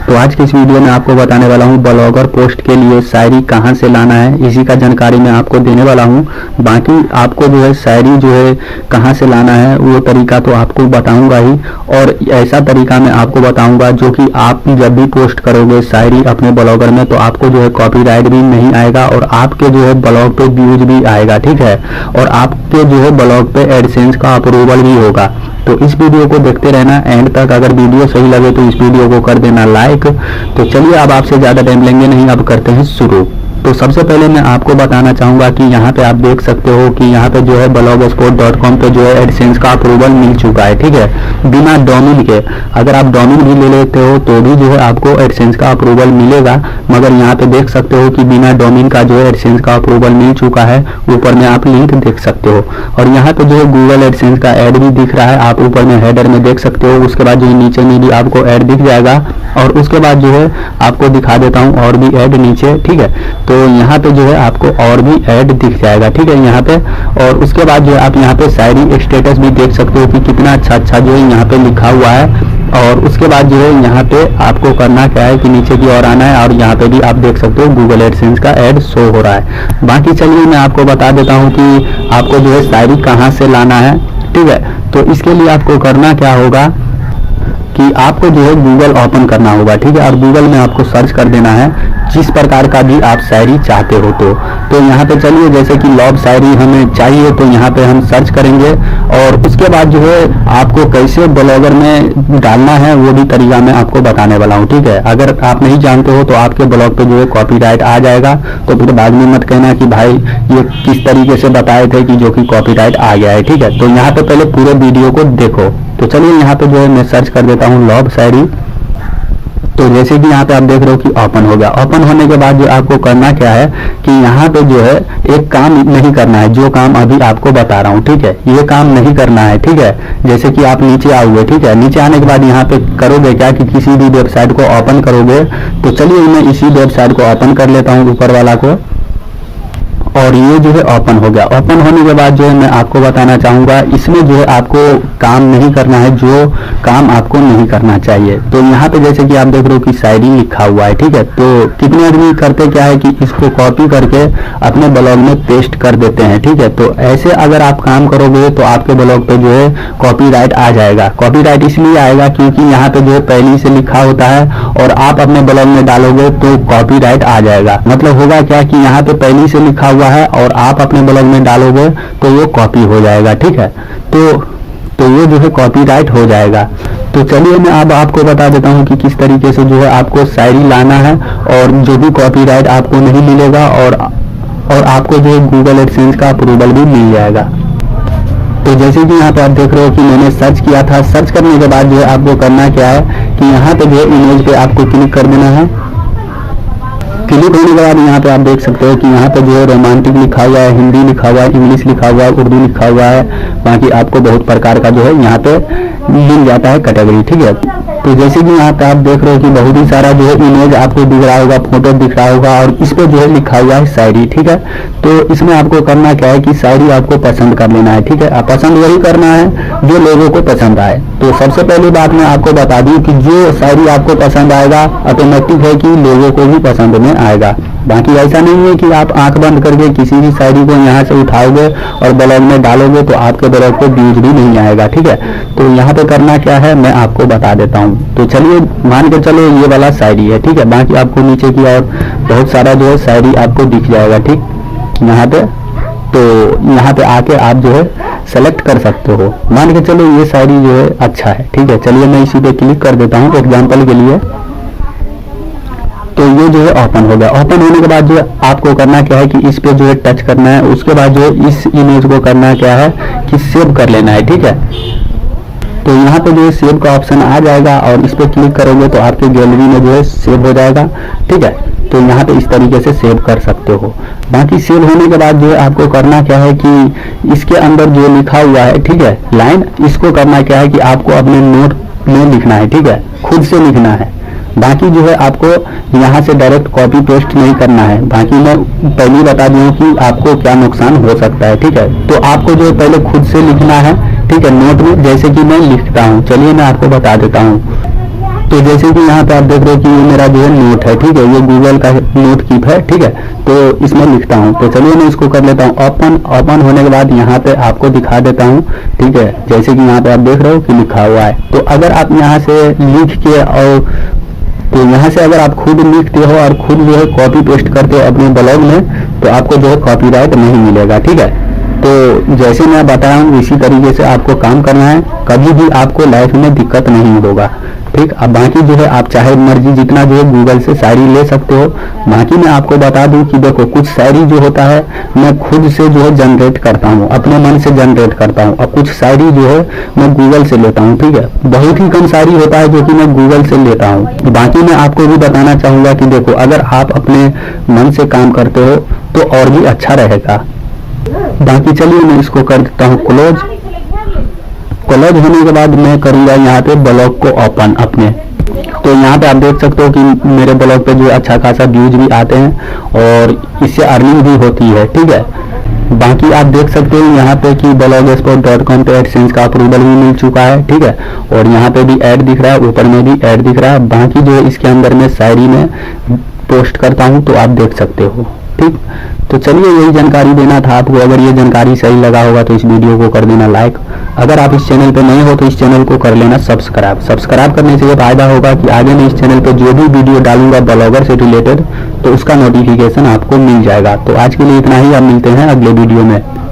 तो आज के इस वीडियो में आपको बताने वाला हूँ ब्लॉगर पोस्ट के लिए शायरी कहाँ से लाना है, इसी का जानकारी मैं आपको देने वाला हूँ। बाकी आपको जो है शायरी जो है कहाँ से लाना है वो तरीका तो आपको बताऊंगा ही, और ऐसा तरीका मैं आपको बताऊंगा जो कि आप जब भी पोस्ट करोगे शायरी अपने ब्लॉगर में तो आपको जो है कॉपीराइट भी नहीं आएगा और आपके जो है ब्लॉग पे व्यूज भी आएगा, ठीक है, और आपके जो है ब्लॉग पे एडसेंस का अप्रूवल भी होगा। तो इस वीडियो को देखते रहना एंड तक। अगर वीडियो सही लगे तो इस वीडियो को कर देना लाइक। तो चलिए अब आपसे ज़्यादा टाइम लेंगे नहीं, अब करते हैं शुरू। तो सबसे पहले मैं आपको बताना चाहूँगा कि यहाँ पे आप देख सकते हो कि यहाँ पे जो है blogspot.com पे जो है एडसेंस का अप्रूवल मिल चुका है, ठीक है, बिना डोमेन के। अगर आप डोमेन भी ले लेते हो तो भी जो है आपको एडसेंस का अप्रूवल मिलेगा, मगर यहाँ पे देख सकते हो कि बिना डोमेन का जो है एडसेंस का अप्रूवल मिल चुका है। ऊपर में आप लिंक देख सकते हो और यहाँ पे जो है गूगल एडसेंस का ऐड भी दिख रहा है, आप ऊपर में हेडर में देख सकते हो। उसके बाद जो है नीचे में भी आपको ऐड दिख जाएगा और उसके बाद जो है आपको दिखा देता हूँ और भी ऐड नीचे, ठीक है। तो यहाँ पे जो है आपको और भी ऐड दिख जाएगा, ठीक है, यहाँ पे। और उसके बाद जो है आप यहाँ पे शायरी स्टेटस भी देख सकते हो कि कितना अच्छा जो है यहाँ पे लिखा हुआ है। और उसके बाद जो है यहाँ पे आपको करना क्या है कि नीचे की ओर आना है और यहाँ पे भी आप देख सकते हो गूगल एडसेंस का ऐड शो हो रहा है। बाकी चलिए मैं आपको बता देता हूँ कि आपको जो है शायरी कहाँ से लाना है, ठीक है। तो इसके लिए आपको करना क्या होगा कि आपको जो है गूगल ओपन करना होगा, ठीक है, और गूगल में आपको सर्च कर देना है जिस प्रकार का भी आप शायरी चाहते हो। तो यहाँ पे चलिए जैसे कि लव शायरी हमें चाहिए तो यहाँ पे हम सर्च करेंगे और उसके बाद जो है आपको कैसे ब्लॉगर में डालना है वो भी तरीका मैं आपको बताने वाला हूँ, ठीक है। अगर आप नहीं जानते हो तो आपके ब्लॉग पे जो है कॉपीराइट आ जाएगा, तो फिर बाद में मत कहना कि भाई ये किस तरीके से बताए थे कि जो कि कॉपीराइट आ गया है, ठीक है। तो यहाँ पे पहले पूरे वीडियो को देखो। तो चलिए यहाँ पे जो है मैं सर्च कर देता हूँ लव शायरी। तो जैसे कि यहाँ पे आप देख रहे हो कि ओपन हो गया। ओपन होने के बाद जो आपको करना क्या है कि यहाँ पे जो है एक काम नहीं करना है, जो काम अभी आपको बता रहा हूँ, ठीक है, ये काम नहीं करना है, ठीक है। जैसे कि आप नीचे आओगे, ठीक है, नीचे आने के बाद यहाँ पे करोगे क्या कि किसी भी वेबसाइट को ओपन करोगे। तो चलिए मैं इसी वेबसाइट को ओपन कर लेता हूँ, ऊपर वाला को, और ये जो है ओपन हो गया। ओपन होने के बाद जो है मैं आपको बताना चाहूँगा इसमें जो है आपको काम नहीं करना है जो काम आपको नहीं करना चाहिए। तो यहाँ पे जैसे कि आप देख रहे हो कि शायरी लिखा हुआ है, ठीक है। तो कितने आदमी करते क्या है कि इसको कॉपी करके अपने ब्लॉग में पेस्ट कर देते हैं, ठीक है। तो ऐसे अगर आप काम करोगे तो आपके ब्लॉग पे जो है कॉपीराइट आ जाएगा। कॉपीराइट इसलिए आएगा क्योंकि यहाँ पे जो है पहले से लिखा होता है और आप अपने ब्लॉग में डालोगे तो कॉपीराइट आ जाएगा। मतलब होगा क्या कि यहाँ पे पहले से लिखा हुआ है और आप अपने ब्लॉग में डालोगे तो वो कॉपी हो जाएगा, ठीक है। तो ये जो है कॉपीराइट हो जाएगा। तो चलिए मैं अब आपको बता देता हूँ कि किस तरीके से जो है आपको शायरी लाना है और जो भी कॉपीराइट आपको नहीं मिलेगा और आपको जो है गूगल एडसेंस का अप्रूवल भी मिल जाएगा। तो जैसे कि यहाँ पे आप देख रहे हो कि मैंने सर्च किया था। सर्च करने के बाद जो है आपको करना क्या है कि यहाँ पे जो है इमेज पे आपको क्लिक कर देना है। क्लिक होने के बाद यहाँ पे आप देख सकते हो कि यहाँ पे जो है रोमांटिक लिखा हुआ है, हिंदी लिखा हुआ है, इंग्लिश लिखा हुआ है, उर्दू लिखा हुआ है। बाकी आपको बहुत प्रकार का जो है यहाँ पे मिल जाता है कैटेगरी, ठीक है। तो जैसे कि यहाँ पे आप देख रहे हो कि बहुत ही सारा जो है इमेज आपको दिख रहा होगा, फोटो दिख रहा होगा और इस पे जो है लिखा हुआ है शायरी, ठीक है। तो इसमें आपको करना क्या है कि शायरी आपको पसंद कर लेना है, ठीक है। आप पसंद वही करना है जो लोगों को पसंद आए। तो सबसे पहली बात मैं आपको बता दूं कि जो शायरी आपको पसंद आएगा ऑटोमेटिक है कि लोगों को भी पसंद में आएगा। बाकी ऐसा नहीं है कि आप आंख बंद करके किसी भी शायरी को यहाँ से उठाओगे और ब्लॉग में डालोगे तो आपके ब्लॉग पे व्यूज भी नहीं आएगा, ठीक है। तो यहाँ पे करना क्या है मैं आपको बता देता हूँ। तो चलिए मान के चलो ये वाला शायरी है, ठीक है। बाकी आपको नीचे की और बहुत सारा जो है शायरी आपको दिख जाएगा, ठीक, यहाँ पे। तो यहाँ पे आके आप जो है सेलेक्ट कर सकते हो। मान के चलो ये शायरी जो है अच्छा है, ठीक है। चलिए मैं इसी पे क्लिक कर देता हूँ एग्जाम्पल के लिए। तो ये जो है ओपन हो गया। ओपन होने के बाद जो आपको करना क्या है कि इस पे जो है टच करना है। उसके बाद जो इस इमेज को करना क्या है कि सेव कर लेना है, ठीक है। तो यहाँ पे जो है सेव का ऑप्शन आ जाएगा और इस पे क्लिक करोगे तो आपके गैलरी में जो है सेव हो जाएगा, ठीक है। तो यहाँ पे इस तरीके से सेव कर सकते हो। बाकी सेव होने के बाद जो है आपको करना क्या है कि इसके अंदर जो लिखा हुआ है, ठीक है, लाइन, इसको करना क्या है कि आपको अपने नोट में लिखना है, ठीक है, खुद से लिखना है। बाकी जो है आपको यहाँ से डायरेक्ट कॉपी पेस्ट नहीं करना है। बाकी मैं पहले ही बता दूँ कि आपको क्या नुकसान हो सकता है, ठीक है। तो आपको जो है पहले खुद से लिखना है, ठीक है, नोट में, जैसे कि मैं लिखता हूँ। चलिए मैं आपको बता देता हूँ। तो जैसे कि यहाँ पे आप देख रहे हो कि ये मेरा जो है नोट है, ठीक है, ये गूगल का नोट कीप है, ठीक है। तो इसमें लिखता हूँ, तो चलिए मैं इसको कर लेता हूँ ओपन। ओपन होने के बाद यहाँ पे आपको दिखा देता हूँ, ठीक है, जैसे कि यहाँ पे आप देख रहे हो कि लिखा हुआ है। तो अगर आप यहाँ से लिख के और तो यहाँ से अगर आप खुद लिखते हो और खुद जो है कॉपी पेस्ट करते हो अपने ब्लॉग में, तो आपको जो है कॉपीराइट नहीं मिलेगा, ठीक है। तो जैसे मैं बताया हूँ इसी तरीके से आपको काम करना है, कभी भी आपको लाइफ में दिक्कत नहीं होगा, ठीक। अब बाकी जो है आप चाहे मर्जी जितना जो है गूगल से शायरी ले सकते हो। बाकी मैं आपको बता दूं कि देखो कुछ शायरी जो होता है मैं खुद से जो है जनरेट करता हूँ, अपने मन से जनरेट करता हूँ, और कुछ शायरी जो है मैं गूगल से लेता हूँ, ठीक है। बहुत ही कम शायरी होता है जो कि मैं गूगल से लेता हूँ। बाकी मैं आपको भी बताना चाहूंगा कि देखो अगर आप अपने मन से काम करते हो तो और भी अच्छा रहेगा। बाकी चलिए मैं इसको कर देता हूँ क्लोज। क्लोज होने के बाद मैं करूंगा यहाँ पे ब्लॉग को ओपन अपने। तो यहाँ पे आप देख सकते हो कि मेरे ब्लॉग पे जो अच्छा खासा व्यूज भी आते हैं और इससे अर्निंग भी होती है, ठीक है। बाकी आप देख सकते हो यहाँ पे कि blogspot.com पे एडसेंस का अप्रूवल भी मिल चुका है, ठीक है। और यहाँ पे भी ऐड दिख रहा है, ऊपर में भी ऐड दिख रहा है। बाकी जो है इसके अंदर में शायरी में पोस्ट करता हूँ तो आप देख सकते हो, ठीक। तो चलिए यही जानकारी देना था आपको। अगर ये जानकारी सही लगा होगा तो इस वीडियो को कर देना लाइक। अगर आप इस चैनल पे नए हो तो इस चैनल को कर लेना सब्सक्राइब। सब्सक्राइब करने से ये फायदा होगा कि आगे मैं इस चैनल पे जो भी वीडियो डालूंगा ब्लॉगर से रिलेटेड तो उसका नोटिफिकेशन आपको मिल जाएगा। तो आज के लिए इतना ही, आप मिलते हैं अगले वीडियो में।